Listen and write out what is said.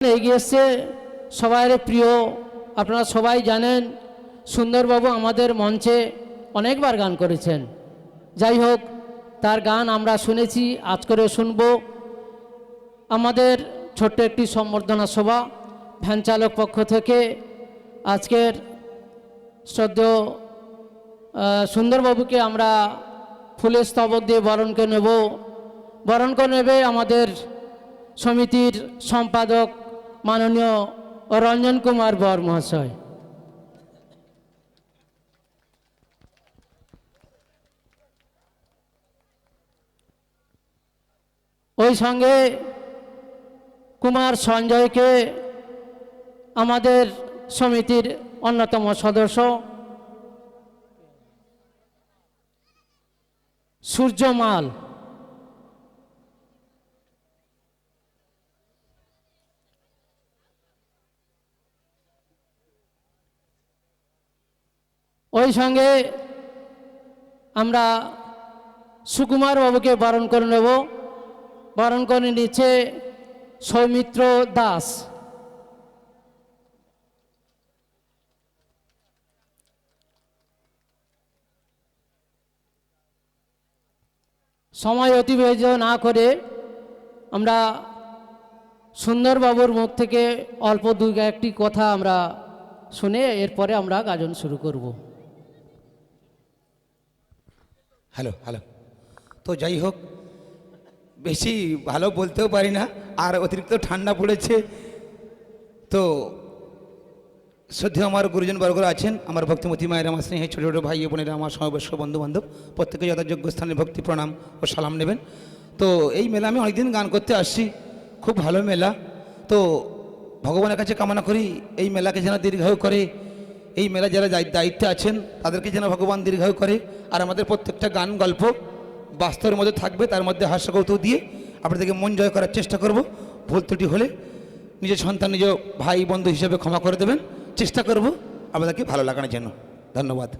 এগিয়ে এসছে সবার প্রিয়, আপনারা সবাই জানেন সুন্দরবাবু আমাদের মঞ্চে অনেকবার গান করেছেন। যাই হোক, তার গান আমরা শুনেছি, আজ করে শুনব। আমাদের ছোট্ট একটি সম্বর্ধনা সভা ভ্যান চালক পক্ষ থেকে আজকের শ্রদ্ধেয় সুন্দরবাবুকে আমরা ফুলের স্তবক দিয়ে বরণ করে নেবে আমাদের সমিতির সম্পাদক মাননীয় রঞ্জন কুমার বর মহাশয়। ওই সঙ্গে কুমার সঞ্জয়কে আমাদের সমিতির অন্যতম সদস্য, সূর্যমাল, ওই সঙ্গে আমরা সুকুমার বাবুকে বরণ করে নেব। বরণ করে নিচ্ছে সৌমিত্র দাস। সময় অতিবাহিত না করে আমরা সুন্দরবাবুর মুখ থেকে অল্প দুই একটি কথা আমরা শুনে এরপরে আমরা গাজন শুরু করব। Hello hello. তো যাই হোক, বেশি ভালো বলতেও পারি না, আর অতিরিক্ত ঠান্ডা পড়েছে। তো শ্রদ্ধেয় আমার গুরুজন বর্গরা আছেন, আমার ভক্তিমতী মায়ের, আমার স্নেহে ছোটো ছোটো ভাই বোনেরা, আমার সমবয়স্ক বন্ধুবান্ধব, প্রত্যেকে যথাযোগ্য স্থানে ভক্তি প্রণাম ও সালাম নেবেন। তো এই মেলা আমি অনেকদিন গান করতে আসছি, খুব ভালো মেলা। তো ভগবানের কাছে কামনা করি এই মেলাকে যেন দীর্ঘায়ু করে, এই মেলা যারা দায়িত্বে আছেন তাদেরকে যেন ভগবান দীর্ঘায়ু করে, আর আমাদের প্রত্যেকটা গান গল্প বাস্তবের মধ্যে থাকবে, তার মধ্যে হাস্য কৌতুক দিয়ে আপনাদেরকে মন জয় করার চেষ্টা করব। ভুল ত্রুটি হলে নিজের সন্তান, নিজ ভাই বন্ধু হিসেবে ক্ষমা করে দেবেন, চেষ্টা করব আপনাদেরকে ভালো লাগানোর জন্য। ধন্যবাদ।